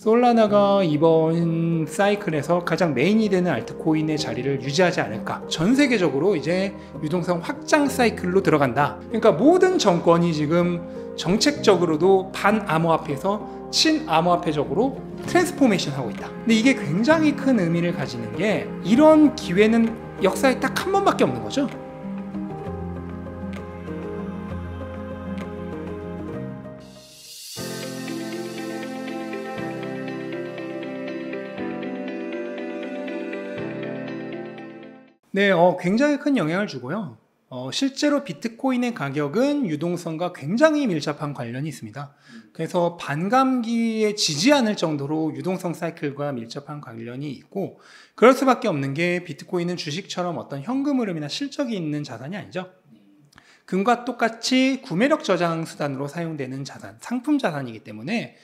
솔라나가 이번 사이클에서 가장 메인이 되는 알트코인의 자리를 유지하지 않을까. 전 세계적으로 이제 유동성 확장 사이클로 들어간다. 그러니까 모든 정권이 지금 정책적으로도 반암호화폐에서 친암호화폐적으로 트랜스포메이션 하고 있다. 근데 이게 굉장히 큰 의미를 가지는 게, 이런 기회는 역사에 딱 한 번밖에 없는 거죠. 네, 굉장히 큰 영향을 주고요. 실제로 비트코인의 가격은 유동성과 굉장히 밀접한 관련이 있습니다. 그래서 반감기에 지지 않을 정도로 유동성 사이클과 밀접한 관련이 있고, 그럴 수밖에 없는 게 비트코인은 주식처럼 어떤 현금 흐름이나 실적이 있는 자산이 아니죠. 금과 똑같이 구매력 저장 수단으로 사용되는 자산, 상품 자산이기 때문에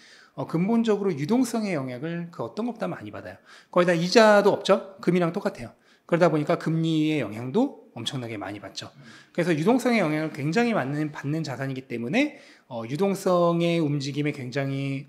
근본적으로 유동성의 영향을 그 어떤 것보다 많이 받아요. 거의 다 이자도 없죠. 금이랑 똑같아요. 그러다 보니까 금리의 영향도 엄청나게 많이 받죠. 그래서 유동성의 영향을 굉장히 받는 자산이기 때문에 유동성의 움직임에 굉장히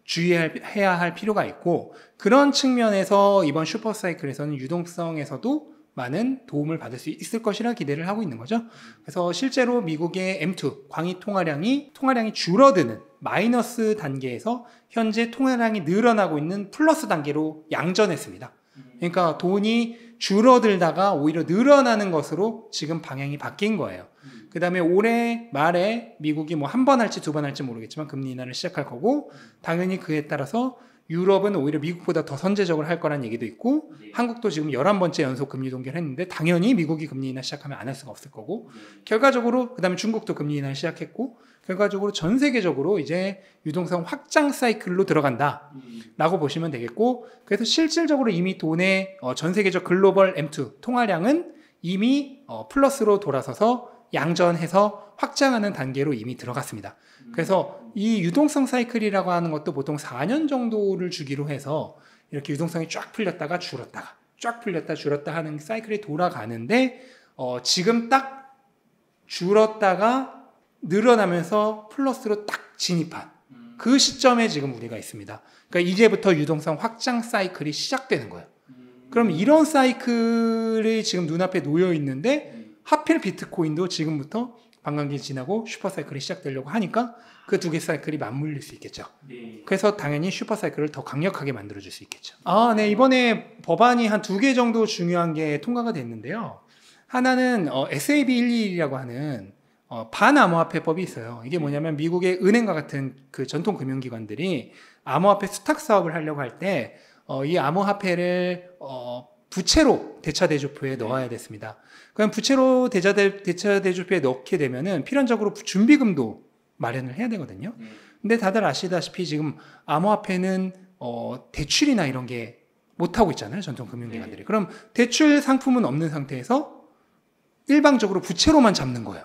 주의해야 할 필요가 있고, 그런 측면에서 이번 슈퍼사이클에서는 유동성에서도 많은 도움을 받을 수 있을 것이라 기대를 하고 있는 거죠. 그래서 실제로 미국의 M2 광의 통화량이 줄어드는 마이너스 단계에서 현재 통화량이 늘어나고 있는 플러스 단계로 양전했습니다. 그러니까 돈이 줄어들다가 오히려 늘어나는 것으로 지금 방향이 바뀐 거예요. 그 다음에 올해 말에 미국이 뭐 한 번 할지 두 번 할지 모르겠지만 금리 인하를 시작할 거고, 당연히 그에 따라서 유럽은 오히려 미국보다 더 선제적으로 할 거란 얘기도 있고, 한국도 지금 11번째 연속 금리 동결을 했는데 당연히 미국이 금리 인하 시작하면 안 할 수가 없을 거고, 결과적으로 그 다음에 중국도 금리 인하를 시작했고, 결과적으로 전 세계적으로 이제 유동성 확장 사이클로 들어간다 라고 보시면 되겠고, 그래서 실질적으로 이미 돈의 전 세계적 글로벌 M2 통화량은 이미 플러스로 돌아서서 양전해서 확장하는 단계로 이미 들어갔습니다. 그래서 이 유동성 사이클이라고 하는 것도 보통 4년 정도를 주기로 해서 이렇게 유동성이 쫙 풀렸다가 줄었다가 쫙 풀렸다 줄었다 하는 사이클이 돌아가는데, 지금 딱 줄었다가 늘어나면서 플러스로 딱 진입한 그 시점에 지금 우리가 있습니다. 그러니까 이제부터 유동성 확장 사이클이 시작되는 거예요. 그럼 이런 사이클이 지금 눈앞에 놓여 있는데, 하필 비트코인도 지금부터 반감기 지나고 슈퍼사이클이 시작되려고 하니까 그 두 개 사이클이 맞물릴 수 있겠죠. 그래서 당연히 슈퍼사이클을 더 강력하게 만들어줄 수 있겠죠. 네, 이번에 법안이 한 2개 정도 중요한 게 통과가 됐는데요. 하나는 SAB121이라고 하는 반암호화폐법이 있어요. 이게 뭐냐면 미국의 은행과 같은 그 전통 금융기관들이 암호화폐 수탁 사업을 하려고 할 때 이 암호화폐를 부채로 대차대조표에 넣어야 됐습니다. 그럼 부채로 대차대조표에 넣게 되면은 필연적으로 준비금도 마련을 해야 되거든요. 근데 다들 아시다시피 지금 암호화폐는 대출이나 이런 게 못하고 있잖아요. 전통 금융기관들이. 그럼 대출 상품은 없는 상태에서 일방적으로 부채로만 잡는 거예요.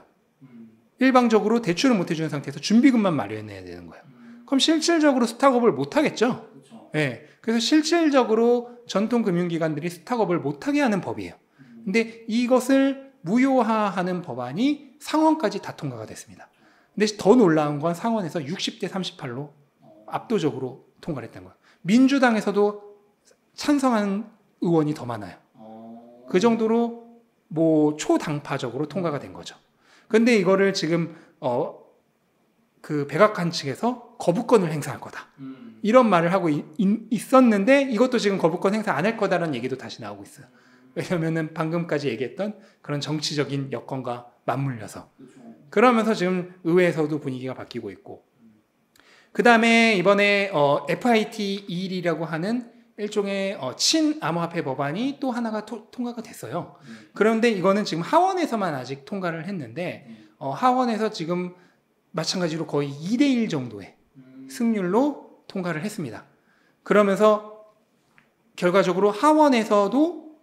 일방적으로 대출을 못 해주는 상태에서 준비금만 마련해야 되는 거예요. 그럼 실질적으로 스탁업을 못 하겠죠. 네. 그래서 실질적으로 전통 금융기관들이 스탁업을 못하게 하는 법이에요. 근데 이것을 무효화하는 법안이 상원까지 다 통과가 됐습니다. 근데 더 놀라운 건 상원에서 60대 38로 압도적으로 통과를 했다는 거예요. 민주당에서도 찬성하는 의원이 더 많아요. 그 정도로 뭐 초당파적으로 통과가 된 거죠. 근데 이거를 지금 그 백악관 측에서 거부권을 행사할 거다. 이런 말을 하고 있었는데, 이것도 지금 거부권 행사 안 할 거다라는 얘기도 다시 나오고 있어요. 왜냐면은 방금까지 얘기했던 그런 정치적인 여건과 맞물려서. 그러면서 지금 의회에서도 분위기가 바뀌고 있고. 그 다음에 이번에 FIT21이라고 하는 일종의 친암호화폐 법안이 또 하나가 통과가 됐어요. 그런데 이거는 지금 하원에서만 아직 통과를 했는데, 하원에서 지금 마찬가지로 거의 2대1 정도의 승률로 통과를 했습니다. 그러면서 결과적으로 하원에서도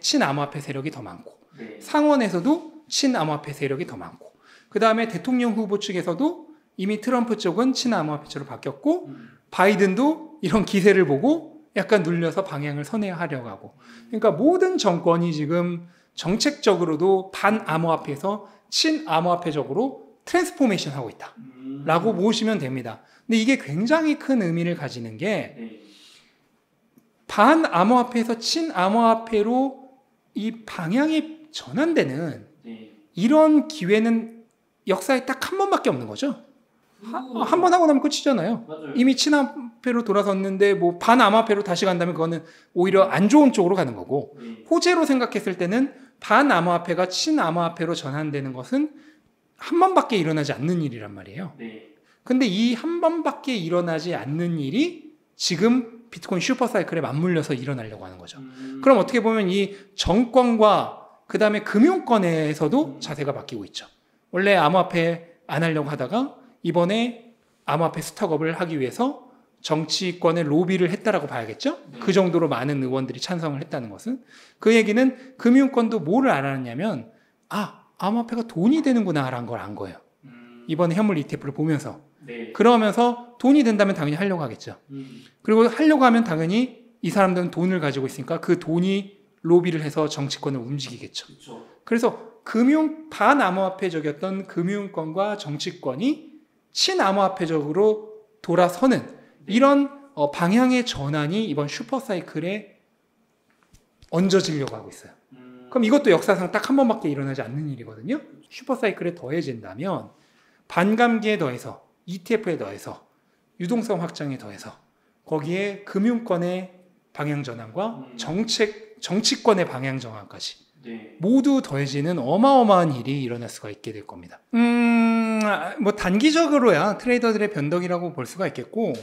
친암호화폐 세력이 더 많고, 상원에서도 친암호화폐 세력이 더 많고, 그 다음에 대통령 후보 측에서도 이미 트럼프 쪽은 친암호화폐처로 바뀌었고, 바이든도 이런 기세를 보고 약간 눌려서 방향을 선회하려고 하고, 그러니까 모든 정권이 지금 정책적으로도 반암호화폐에서 친암호화폐적으로 트랜스포메이션 하고 있다 라고 보시면 됩니다. 근데 이게 굉장히 큰 의미를 가지는 게 네. 반암호화폐에서 친암호화폐로 이 방향이 전환되는 네. 이런 기회는 역사에 딱 한 번밖에 없는 거죠. 한 번 하고 나면 끝이잖아요. 맞아요. 이미 친암호화폐로 돌아섰는데 뭐 반암호화폐로 다시 간다면 그거는 오히려 안 좋은 쪽으로 가는 거고, 네. 호재로 생각했을 때는 반암호화폐가 친암호화폐로 전환되는 것은 한 번밖에 일어나지 않는 일이란 말이에요. 네. 근데 이 한 번밖에 일어나지 않는 일이 지금 비트코인 슈퍼사이클에 맞물려서 일어나려고 하는 거죠. 그럼 어떻게 보면 이 정권과 그 다음에 금융권에서도 자세가 바뀌고 있죠. 원래 암호화폐 안 하려고 하다가 이번에 암호화폐 스톡업을 하기 위해서 정치권에 로비를 했다라고 봐야겠죠. 네. 그 정도로 많은 의원들이 찬성을 했다는 것은, 그 얘기는 금융권도 뭐를 알았냐면 암호화폐가 돈이 되는구나 라는 걸 안 거예요. 이번에 현물 ETF를 보면서. 네. 그러면서 돈이 된다면 당연히 하려고 하겠죠. 그리고 하려고 하면 당연히 이 사람들은 돈을 가지고 있으니까 그 돈이 로비를 해서 정치권을 움직이겠죠. 그렇죠. 그래서 반암호화폐적이었던 금융권과 정치권이 친암호화폐적으로 돌아서는 이런 방향의 전환이 이번 슈퍼사이클에 얹어지려고 하고 있어요. 그럼 이것도 역사상 딱 한 번밖에 일어나지 않는 일이거든요. 슈퍼사이클에 더해진다면 반감기에 더해서 ETF에 더해서 유동성 확장에 더해서 거기에 금융권의 방향 전환과 정치권의 방향 전환까지 네. 모두 더해지는 어마어마한 일이 일어날 수가 있게 될 겁니다. 뭐 단기적으로야 트레이더들의 변덕이라고 볼 수가 있겠고,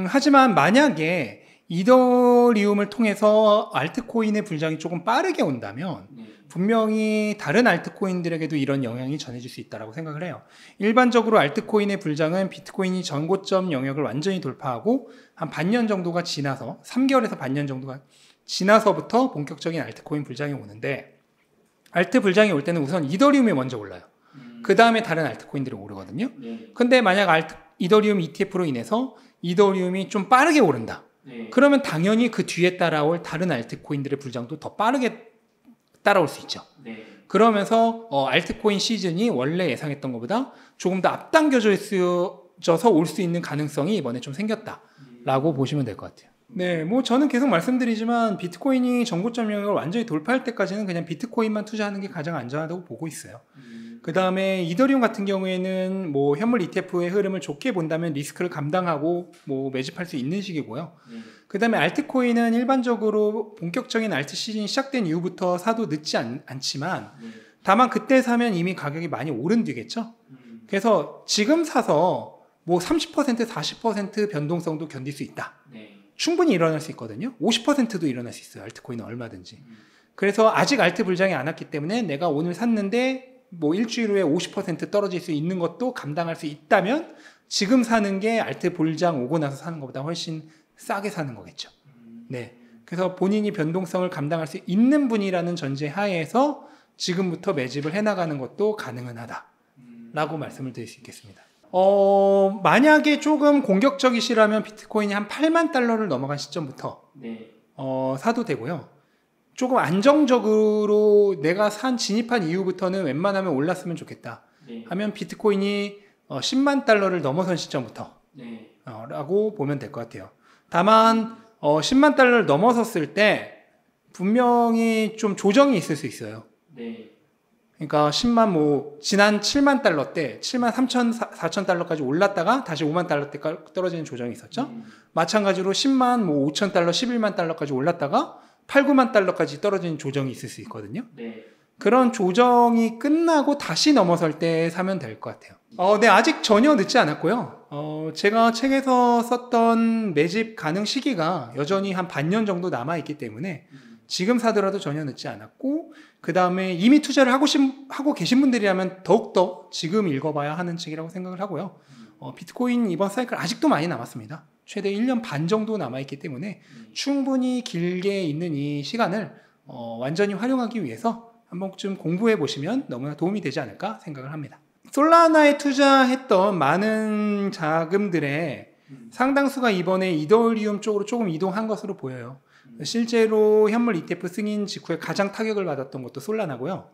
하지만 만약에 이더리움을 통해서 알트코인의 불장이 조금 빠르게 온다면 분명히 다른 알트코인들에게도 이런 영향이 전해질 수 있다고 생각을 해요. 일반적으로 알트코인의 불장은 비트코인이 전고점 영역을 완전히 돌파하고 한 반년 정도가 지나서 3개월에서 반년 정도가 지나서부터 본격적인 알트코인 불장이 오는데, 알트 불장이 올 때는 우선 이더리움이 먼저 올라요. 그 다음에 다른 알트코인들이 오르거든요. 근데 만약 이더리움 ETF로 인해서 이더리움이 좀 빠르게 오른다. 그러면 당연히 그 뒤에 따라올 다른 알트코인들의 불장도 더 빠르게 따라올 수 있죠. 그러면서 알트코인 시즌이 원래 예상했던 것보다 조금 더 앞당겨져서 올 수 있는 가능성이 이번에 좀 생겼다라고 보시면 될 것 같아요. 네, 뭐 저는 계속 말씀드리지만 비트코인이 전고점 영역을 완전히 돌파할 때까지는 그냥 비트코인만 투자하는 게 가장 안전하다고 보고 있어요. 그 다음에 이더리움 같은 경우에는 뭐 현물 ETF의 흐름을 좋게 본다면 리스크를 감당하고 뭐 매집할 수 있는 시기고요. 그 다음에 알트코인은 일반적으로 본격적인 알트 시즌이 시작된 이후부터 사도 늦지 않지만 다만 그때 사면 이미 가격이 많이 오른 뒤겠죠. 그래서 지금 사서 뭐 30% 40% 변동성도 견딜 수 있다. 충분히 일어날 수 있거든요. 50%도 일어날 수 있어요. 알트코인은 얼마든지. 그래서 아직 알트 불장이 안 왔기 때문에 내가 오늘 샀는데 뭐 일주일 후에 50% 떨어질 수 있는 것도 감당할 수 있다면 지금 사는 게 알트 불장 오고 나서 사는 것보다 훨씬 싸게 사는 거겠죠. 네. 그래서 본인이 변동성을 감당할 수 있는 분이라는 전제 하에서 지금부터 매집을 해나가는 것도 가능은 하다라고 말씀을 드릴 수 있겠습니다. 만약에 조금 공격적이시라면 비트코인이 한 8만 달러를 넘어간 시점부터 사도 되고요. 조금 안정적으로 내가 진입한 이후부터는 웬만하면 올랐으면 좋겠다 하면 비트코인이 10만 달러를 넘어선 시점부터 라고 보면 될 것 같아요. 다만 10만 달러를 넘어섰을 때 분명히 좀 조정이 있을 수 있어요. 그러니까 10만 뭐 지난 7만 달러 때 7만 3천 4천 달러까지 올랐다가 다시 5만 달러 때 떨어지는 조정이 있었죠. 마찬가지로 10만 뭐 5천 달러 11만 달러까지 올랐다가 8, 9만 달러까지 떨어지는 조정이 있을 수 있거든요. 그런 조정이 끝나고 다시 넘어설 때 사면 될 것 같아요. 네, 아직 전혀 늦지 않았고요. 제가 책에서 썼던 매집 가능 시기가 여전히 한 반년 정도 남아있기 때문에 지금 사더라도 전혀 늦지 않았고, 그 다음에 이미 투자를 하고 계신 분들이라면 더욱더 지금 읽어봐야 하는 책이라고 생각을 하고요. 비트코인 이번 사이클 아직도 많이 남았습니다. 최대 1년 반 정도 남아있기 때문에 충분히 길게 있는 이 시간을 완전히 활용하기 위해서 한 번쯤 공부해 보시면 너무나 도움이 되지 않을까 생각을 합니다. 솔라나에 투자했던 많은 자금들의 상당수가 이번에 이더리움 쪽으로 조금 이동한 것으로 보여요. 실제로 현물 ETF 승인 직후에 가장 타격을 받았던 것도 솔라나고요.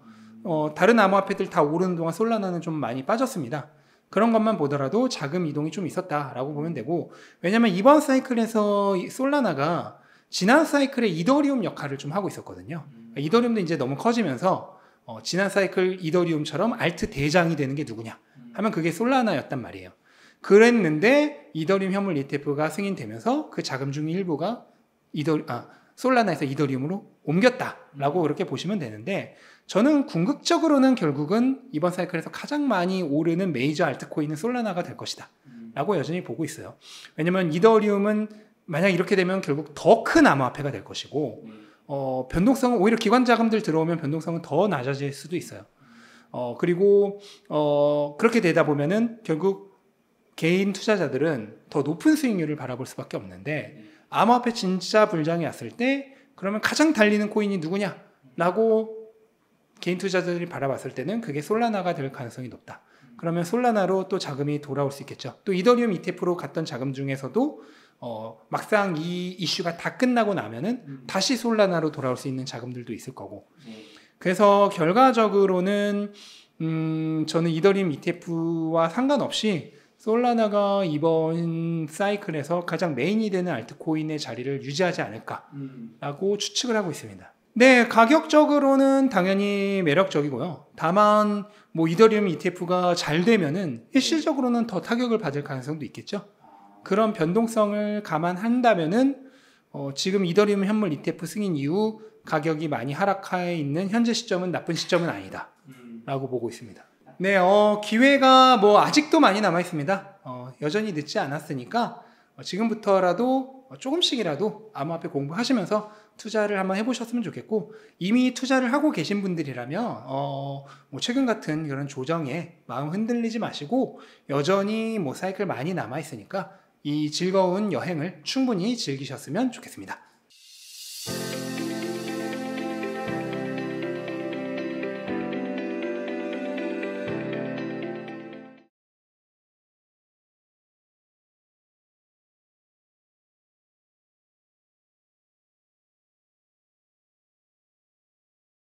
다른 암호화폐들 다 오르는 동안 솔라나는 좀 많이 빠졌습니다. 그런 것만 보더라도 자금 이동이 좀 있었다라고 보면 되고, 왜냐면 이번 사이클에서 솔라나가 지난 사이클의 이더리움 역할을 좀 하고 있었거든요. 이더리움도 이제 너무 커지면서 지난 사이클 이더리움처럼 알트 대장이 되는 게 누구냐 하면 그게 솔라나였단 말이에요. 그랬는데 이더리움 현물 ETF가 승인되면서 그 자금 중 일부가 솔라나에서 이더리움으로 옮겼다라고 그렇게 보시면 되는데, 저는 궁극적으로는 결국은 이번 사이클에서 가장 많이 오르는 메이저 알트코인은 솔라나가 될 것이다 라고 여전히 보고 있어요. 왜냐면 이더리움은 만약 이렇게 되면 결국 더 큰 암호화폐가 될 것이고, 변동성은 오히려 기관 자금들 들어오면 변동성은 더 낮아질 수도 있어요. 그리고 그렇게 되다 보면은 결국 개인 투자자들은 더 높은 수익률을 바라볼 수밖에 없는데, 암호화폐 진짜 불장이 왔을 때 그러면 가장 달리는 코인이 누구냐라고 개인 투자자들이 바라봤을 때는 그게 솔라나가 될 가능성이 높다. 그러면 솔라나로 또 자금이 돌아올 수 있겠죠. 또 이더리움 ETF로 갔던 자금 중에서도 막상 이 이슈가 다 끝나고 나면은 다시 솔라나로 돌아올 수 있는 자금들도 있을 거고. 그래서 결과적으로는 저는 이더리움 ETF와 상관없이 솔라나가 이번 사이클에서 가장 메인이 되는 알트코인의 자리를 유지하지 않을까라고 추측을 하고 있습니다. 네, 가격적으로는 당연히 매력적이고요. 다만 뭐 이더리움 ETF가 잘 되면은 일시적으로는 더 타격을 받을 가능성도 있겠죠. 그런 변동성을 감안한다면은 지금 이더리움 현물 ETF 승인 이후 가격이 많이 하락해 있는 현재 시점은 나쁜 시점은 아니다 라고 보고 있습니다. 네, 기회가 뭐 아직도 많이 남아 있습니다. 여전히 늦지 않았으니까 지금부터라도 조금씩이라도 암호화폐 공부하시면서 투자를 한번 해보셨으면 좋겠고, 이미 투자를 하고 계신 분들이라면 뭐 최근 같은 그런 조정에 마음 흔들리지 마시고 여전히 뭐 사이클 많이 남아 있으니까 이 즐거운 여행을 충분히 즐기셨으면 좋겠습니다.